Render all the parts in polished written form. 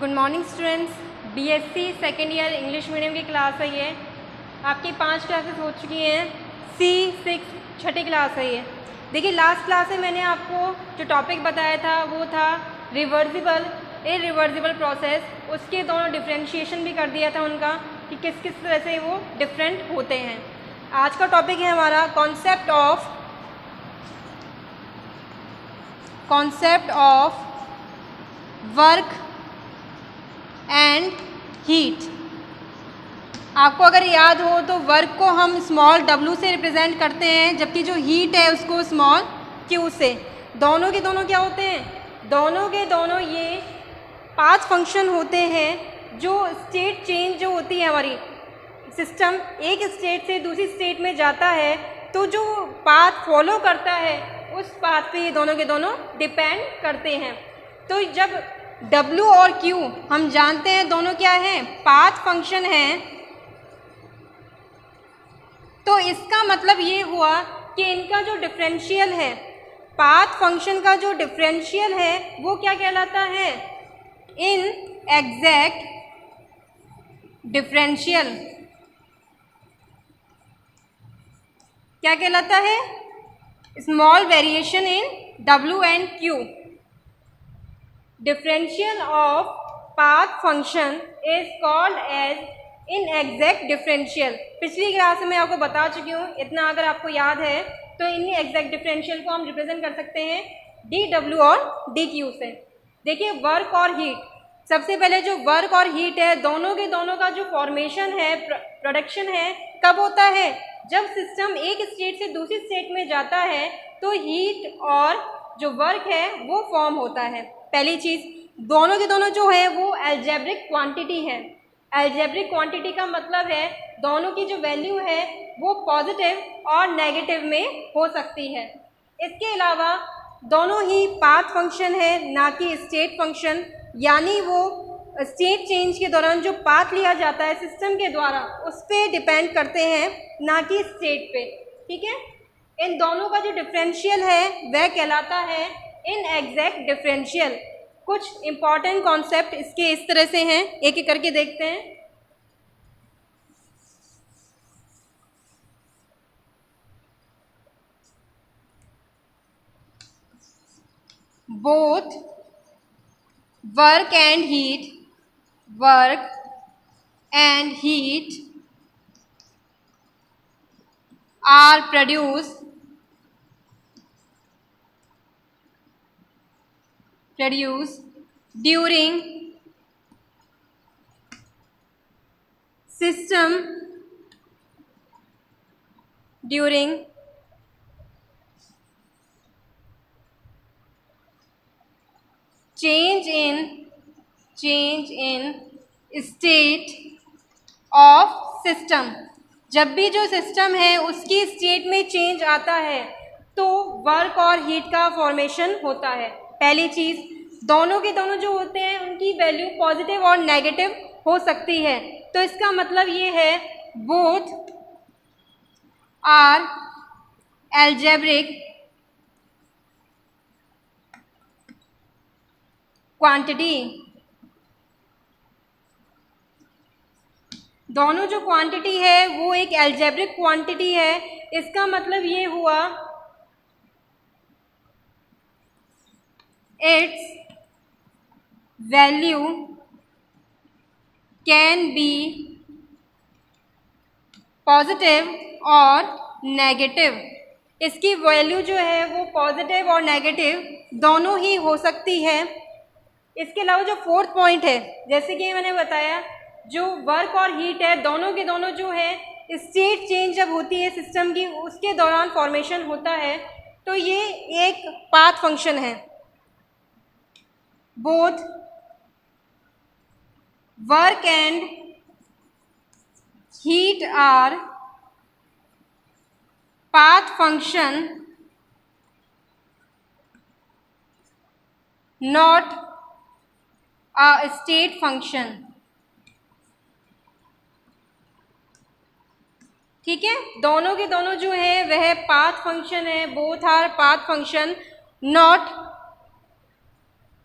Good morning students. BSc second year English medium की class है ये। आपकी 5 क्लासेस हो चुकी हैं। C6 छठी क्लास है ये। देखिए लास्ट क्लास में मैंने आपको जो टॉपिक बताया था वो था रिवर्सिबल इरिवर्सिबल प्रोसेस। उसके दोनों डिफ्रेंशिएशन भी कर दिया था उनका कि किस किस तरह से वो डिफरेंट होते हैं। आज का टॉपिक है हमारा concept of work and heat. आपको अगर याद हो तो वर्क को हम स्मॉल w से रिप्रेजेंट करते हैं, जबकि जो हीट है उसको स्मॉल q से। दोनों के दोनों क्या होते हैं? दोनों के दोनों ये पाथ फंक्शन होते हैं। जो स्टेट चेंज जो होती है, हमारी सिस्टम एक स्टेट से दूसरी स्टेट में जाता है तो जो पाथ फॉलो करता है उस पाथ पे ये दोनों के दोनों डिपेंड करते हैं। तो जब W और Q हम जानते हैं दोनों क्या है, पाथ फंक्शन है, तो इसका मतलब ये हुआ कि इनका जो डिफरेंशियल है, पाथ फंक्शन का जो डिफरेंशियल है वो क्या कहलाता है? Inexact differential. क्या कहलाता है? Small variation in W and Q। Differential of path function is called as inexact differential. पिछली क्लास में आपको बता चुकी हूँ, इतना अगर आपको याद है तो इन एग्जैक्ट डिफरेंशियल को हम रिप्रेजेंट कर सकते हैं dW और dQ से। देखिए वर्क और हीट, सबसे पहले जो वर्क और हीट है दोनों के दोनों का जो फॉर्मेशन है, प्रोडक्शन है, कब होता है? जब सिस्टम एक स्टेट से दूसरी स्टेट में जाता है तो हीट और जो वर्क है वो फॉर्म होता है। पहली चीज़, दोनों के दोनों जो है वो अलजेब्रिक क्वांटिटी है। अलजेब्रिक क्वांटिटी का मतलब है दोनों की जो वैल्यू है वो पॉजिटिव और नेगेटिव में हो सकती है। इसके अलावा दोनों ही पाथ फंक्शन है, ना कि स्टेट फंक्शन। यानी वो स्टेट चेंज के दौरान जो पाथ लिया जाता है सिस्टम के द्वारा उस पर डिपेंड करते हैं, ना कि स्टेट पे। ठीक है, इन दोनों का जो डिफरेंशियल है वह कहलाता है इनएग्जैक्ट डिफरेंशियल। कुछ इंपॉर्टेंट कॉन्सेप्ट इसके इस तरह से हैं, एक एक करके देखते हैं। Both work and heat are produced during change in state of system। जब भी जो सिस्टम है उसकी स्टेट में चेंज आता है तो वर्क और हीट का फॉर्मेशन होता है। पहली चीज़, दोनों के दोनों जो होते हैं उनकी वैल्यू पॉजिटिव और नेगेटिव हो सकती है। तो इसका मतलब ये है बोथ आर अलजेब्रिक क्वांटिटी। दोनों जो क्वांटिटी है वो एक अलजेब्रिक क्वांटिटी है। इसका मतलब ये हुआ it's value can be positive और नेगेटिव। इसकी वैल्यू जो है वो पॉजिटिव और नेगेटिव दोनों ही हो सकती है। इसके अलावा जो फोर्थ पॉइंट है, जैसे कि मैंने बताया, जो वर्क और हीट है दोनों के दोनों जो है स्टेट चेंज जब होती है सिस्टम की उसके दौरान फॉर्मेशन होता है, तो ये एक पाथ फंक्शन है। Both work and heat are path function, not a state function। ठीक है, दोनों के दोनों जो है वह पाथ फंक्शन है। Both our path function, not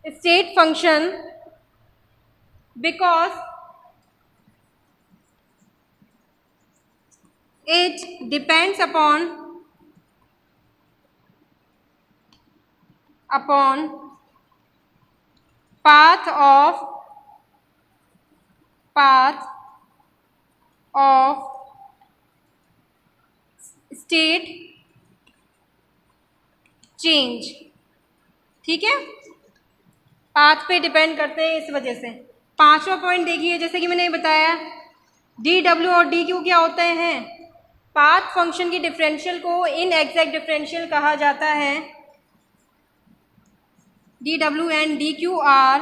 state function. Because it depends upon path of state change। ठीक है, पाथ पे डिपेंड करते हैं इस वजह से। पांचवा पॉइंट देखिए, जैसे कि मैंने बताया डी डब्ल्यू और डी क्यू क्या होते हैं, पाथ फंक्शन की डिफरेंशियल को इनएग्जैक्ट डिफरेंशियल कहा जाता है। D W and D Q are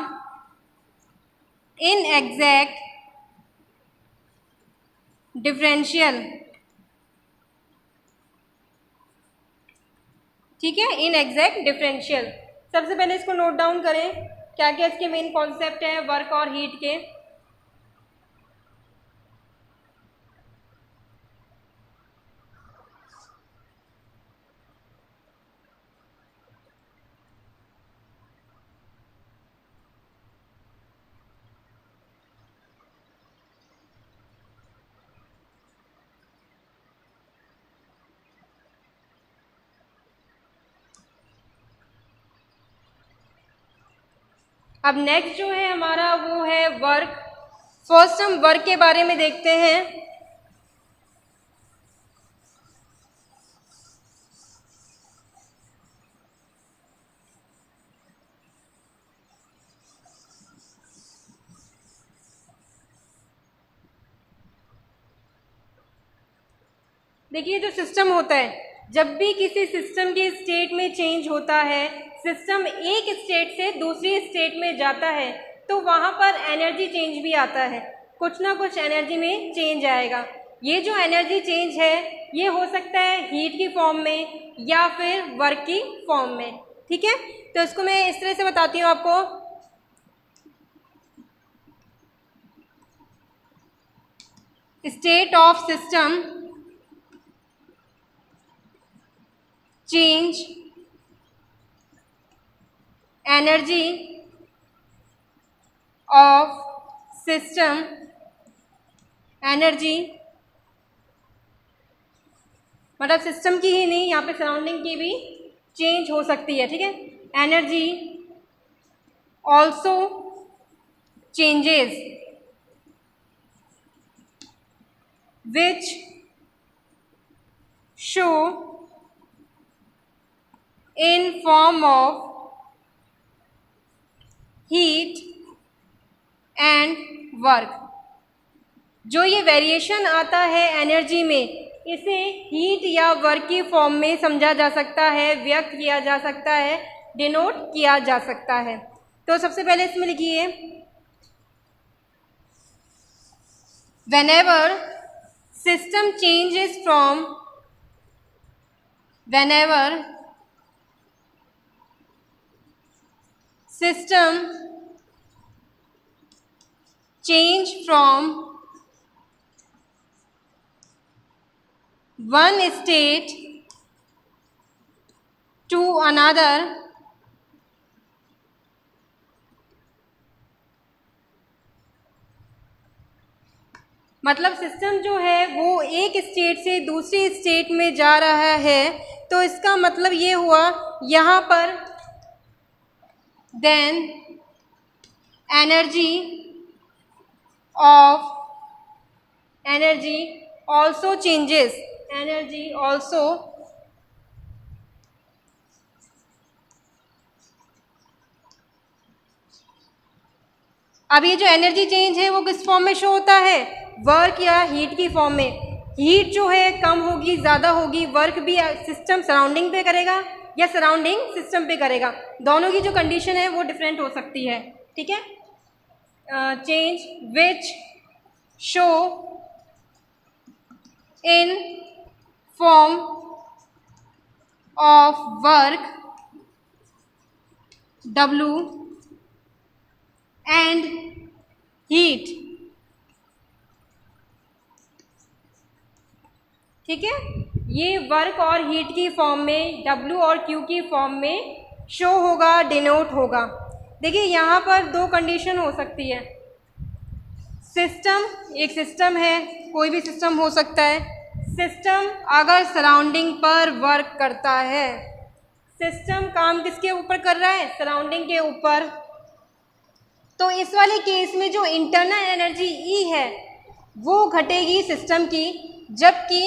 inexact differential. ठीक है, इनएग्जैक्ट डिफरेंशियल। सबसे पहले इसको नोट डाउन करें, क्या क्या इसके मेन कॉन्सेप्ट हैं वर्क और हीट के। अब नेक्स्ट जो है हमारा वो है वर्क। फर्स्ट हम वर्क के बारे में देखते हैं। देखिए, जो सिस्टम होता है, जब भी किसी सिस्टम के स्टेट में चेंज होता है, सिस्टम एक स्टेट से दूसरी स्टेट में जाता है, तो वहाँ पर एनर्जी चेंज भी आता है, कुछ ना कुछ एनर्जी में चेंज आएगा। ये जो एनर्जी चेंज है ये हो सकता है हीट की फॉर्म में या फिर वर्क की फॉर्म में। ठीक है, तो इसको मैं इस तरह से बताती हूँ आपको। State of system change energy of system, energy मतलब सिस्टम की ही नहीं, यहाँ पे सराउंडिंग की भी चेंज हो सकती है। ठीक है, energy also changes which show in form of heat and work। जो ये वेरिएशन आता है एनर्जी में, इसे हीट या वर्क की फॉर्म में समझा जा सकता है, व्यक्त किया जा सकता है, डिनोट किया जा सकता है। तो सबसे पहले इसमें लिखिए, whenever system changes from system change from one state to another, मतलब सिस्टम जो है वो एक स्टेट से दूसरी स्टेट में जा रहा है, तो इसका मतलब ये हुआ यहाँ पर then energy also changes, energy also अब ये जो एनर्जी चेंज है वो किस फॉर्म में शो होता है, वर्क या हीट की फॉर्म में। हीट जो है कम होगी ज़्यादा होगी, वर्क भी सिस्टम सराउंडिंग पे करेगा या सराउंडिंग सिस्टम पे करेगा, दोनों की जो कंडीशन है वो डिफरेंट हो सकती है। ठीक है, change which show in form of work W and heat. ठीक है, ये वर्क और हीट की फॉर्म में, W और Q की फॉर्म में शो होगा, डिनोट होगा। देखिए यहाँ पर दो कंडीशन हो सकती है। सिस्टम एक सिस्टम है, कोई भी सिस्टम हो सकता है। सिस्टम अगर सराउंडिंग पर वर्क करता है, सिस्टम काम किसके ऊपर कर रहा है? सराउंडिंग के ऊपर। तो इस वाले केस में जो इंटरनल एनर्जी ई है वो घटेगी सिस्टम की, जबकि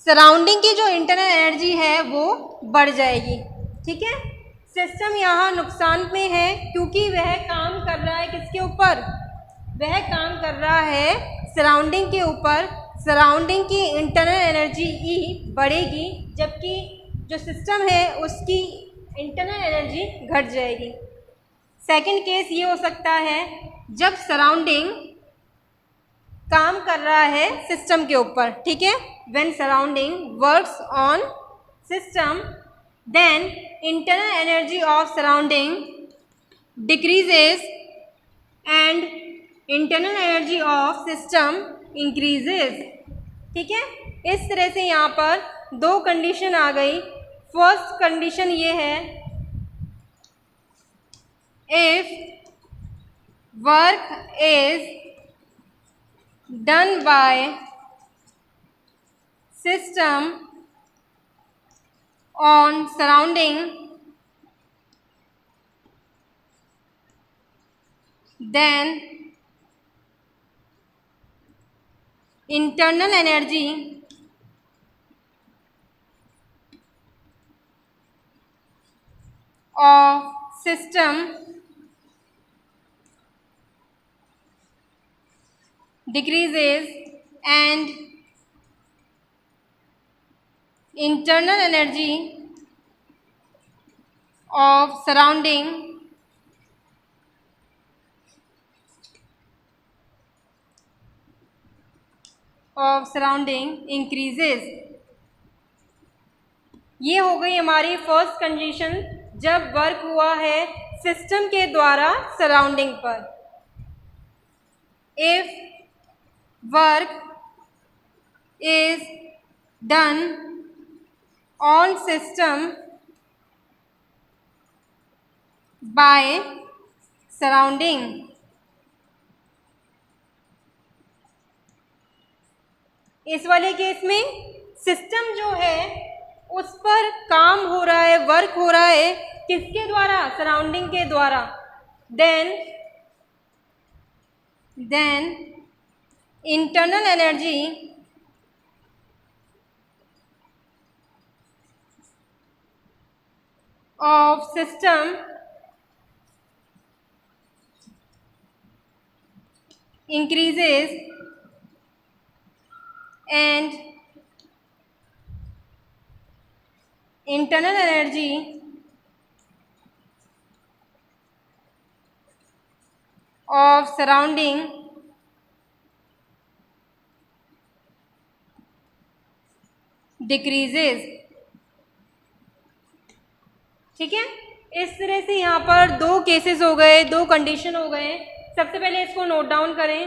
सराउंडिंग की जो इंटरनल एनर्जी है वो बढ़ जाएगी। ठीक है, सिस्टम यहाँ नुकसान में है क्योंकि वह काम कर रहा है किसके ऊपर? वह काम कर रहा है सराउंडिंग के ऊपर। सराउंडिंग की इंटरनल एनर्जी ई बढ़ेगी, जबकि जो सिस्टम है उसकी इंटरनल एनर्जी घट जाएगी। सेकंड केस ये हो सकता है जब सराउंडिंग काम कर रहा है सिस्टम के ऊपर। ठीक है, when surrounding works on system then internal energy of surrounding decreases and internal energy of system increases. ठीक है, इस तरह से यहाँ पर दो कंडीशन आ गई। फर्स्ट कंडीशन ये है, if work is done by system on surrounding then internal energy of system decreases and internal energy of surrounding increases। ये हो गई हमारी फर्स्ट कंडीशन जब वर्क हुआ है सिस्टम के द्वारा सराउंडिंग पर। If work is done on system by surrounding, इस वाले केस में सिस्टम जो है उस पर काम हो रहा है, वर्क हो रहा है किसके द्वारा? सराउंडिंग के द्वारा। Then internal energy of system increases and internal energy of surrounding decreases। ठीक है, इस तरह से यहाँ पर दो केसेस हो गए, दो कंडीशन हो गए। सबसे पहले इसको नोट डाउन करें,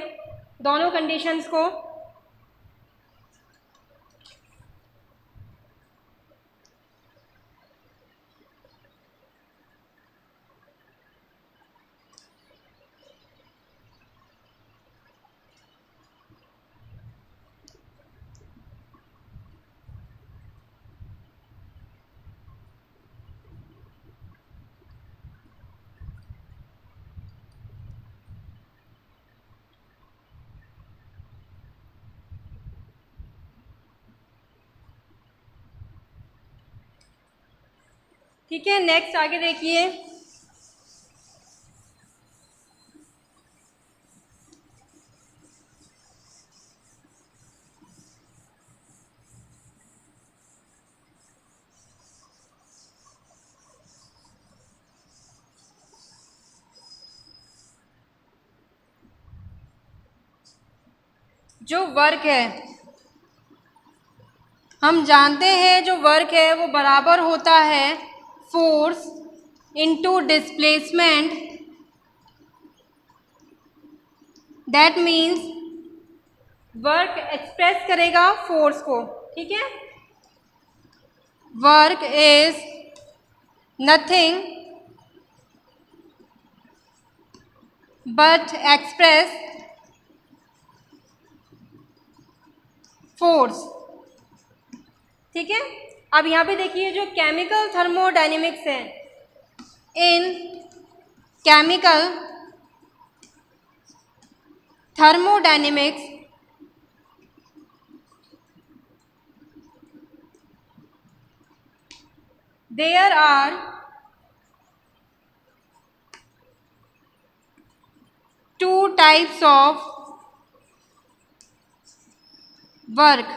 दोनों कंडीशंस को। ठीक है, नेक्स्ट आगे देखिए। जो वर्क है, हम जानते हैं जो वर्क है वो बराबर होता है force into displacement. That means work express करेगा फोर्स को। ठीक है, work is nothing but express force. ठीक है, अब यहाँ पे देखिए जो केमिकल थर्मोडायनेमिक्स है, इन chemical thermodynamics there are two types of work.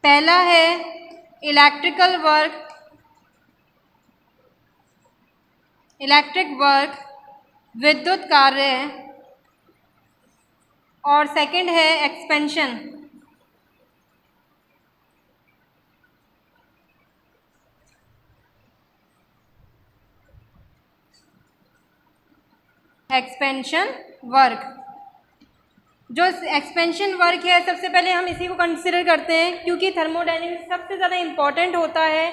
पहला है इलेक्ट्रिकल वर्क, इलेक्ट्रिक वर्क, विद्युत कार्य, और सेकंड है एक्सपेंशन। Expansion work. जो एक्सपेंशन वर्क है सबसे पहले हम इसी को कंसिडर करते हैं क्योंकि थर्मोडायनेमिक्स सबसे ज़्यादा इम्पॉर्टेंट होता है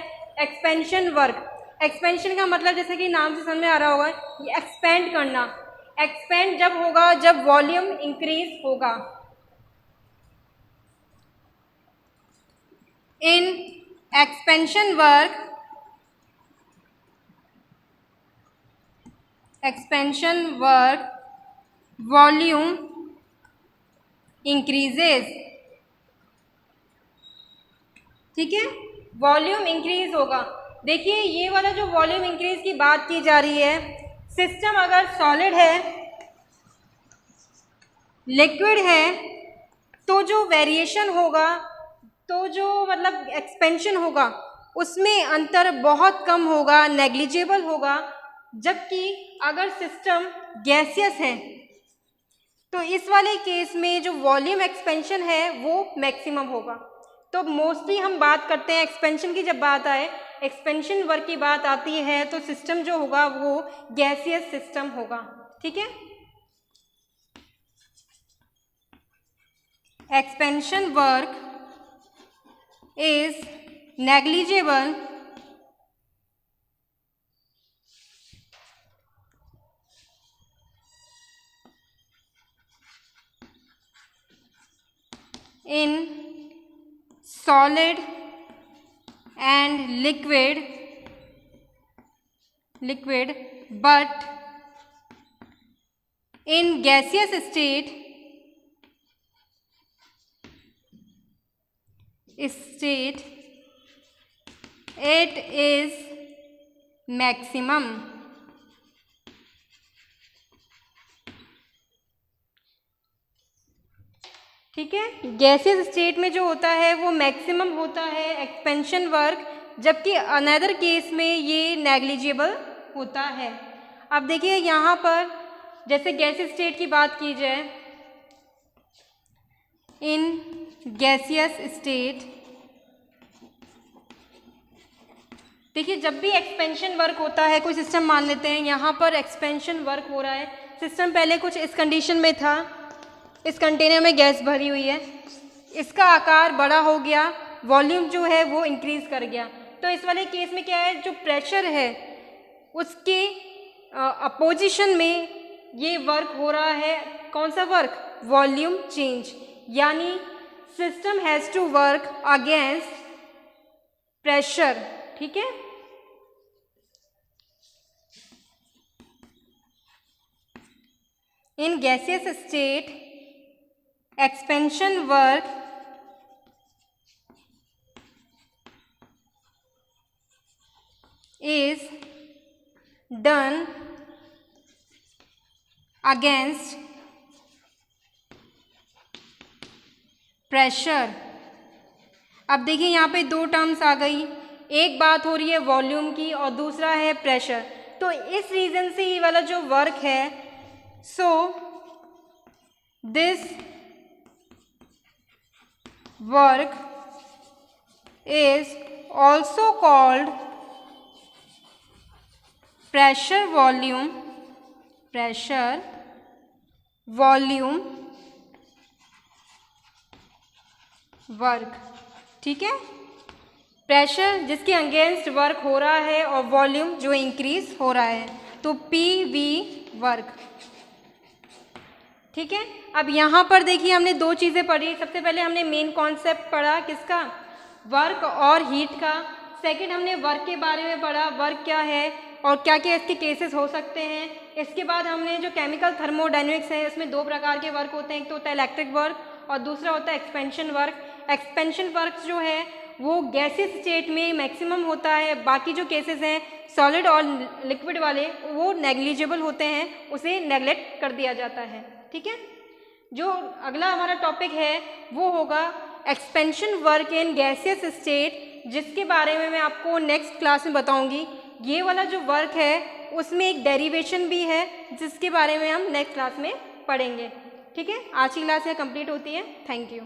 एक्सपेंशन वर्क। एक्सपेंशन का मतलब जैसे कि नाम से समझ में आ रहा होगा, ये एक्सपेंड करना। एक्सपेंड जब होगा जब वॉल्यूम इंक्रीज होगा। In expansion work, expansion work volume increases. ठीक है, वॉल्यूम इंक्रीज होगा। देखिए ये वाला जो वॉल्यूम इंक्रीज की बात की जा रही है, सिस्टम अगर सॉलिड है, लिक्विड है, तो जो वेरिएशन होगा, तो जो मतलब एक्सपेंशन होगा उसमें अंतर बहुत कम होगा, नेग्लिजिबल होगा। जबकि अगर सिस्टम गैसियस है तो इस वाले केस में जो वॉल्यूम एक्सपेंशन है वो मैक्सिमम होगा। तो मोस्टली हम बात करते हैं एक्सपेंशन की, जब बात आए एक्सपेंशन वर्क की बात आती है तो सिस्टम जो होगा वो गैसियस सिस्टम होगा। ठीक है, expansion work is negligible in solid and liquid but in gaseous state it is maximum। ठीक है, गैसियस स्टेट में जो होता है वो मैक्सिमम होता है एक्सपेंशन वर्क, जबकि अनदर केस में ये नेग्लिजिबल होता है। अब देखिए यहाँ पर जैसे गैसियस स्टेट की बात की जाए, इन गैसियस स्टेट, देखिए जब भी एक्सपेंशन वर्क होता है, कोई सिस्टम मान लेते हैं यहाँ पर एक्सपेंशन वर्क हो रहा है, सिस्टम पहले कुछ इस कंडीशन में था, इस कंटेनर में गैस भरी हुई है, इसका आकार बड़ा हो गया, वॉल्यूम जो है वो इंक्रीज कर गया। तो इस वाले केस में क्या है, जो प्रेशर है उसके अपोजिशन में ये वर्क हो रहा है। कौन सा वर्क, वॉल्यूम चेंज, यानी system has to work against pressure. ठीक है, in gaseous state expansion work is done against pressure। अब देखिए यहाँ पे दो टर्म्स आ गई, एक बात हो रही है वॉल्यूम की और दूसरा है प्रेशर। तो इस रीज़न से ये वाला जो वर्क है, so this work is also called pressure volume work. ठीक है, प्रेशर जिसके अगेंस्ट वर्क हो रहा है और वॉल्यूम जो इंक्रीज हो रहा है, तो पी वी वर्क। ठीक है। अब यहाँ पर देखिए हमने दो चीज़ें पढ़ी। सबसे पहले हमने मेन कॉन्सेप्ट पढ़ा किसका, वर्क और हीट का। सेकंड हमने वर्क के बारे में पढ़ा, वर्क क्या है और क्या क्या इसके केसेस हो सकते हैं। इसके बाद हमने जो केमिकल थर्मोडायनेमिक्स है इसमें दो प्रकार के वर्क होते हैं, एक तो होता है इलेक्ट्रिक वर्क और दूसरा होता है एक्सपेंशन वर्क। एक्सपेंशन वर्क जो है वो गैसेस स्टेट में मैक्सिमम होता है, बाकी जो केसेस हैं सॉलिड और लिक्विड वाले वो नेग्लिजिबल होते हैं, उसे नेग्लेक्ट कर दिया जाता है। ठीक है। जो अगला हमारा टॉपिक है वो होगा expansion work in gaseous state, जिसके बारे में मैं आपको नेक्स्ट क्लास में बताऊंगी। ये वाला जो वर्क है उसमें एक डेरिवेशन भी है जिसके बारे में हम नेक्स्ट क्लास में पढ़ेंगे। ठीक है। आज की क्लास यहाँ कंप्लीट होती है। Thank you.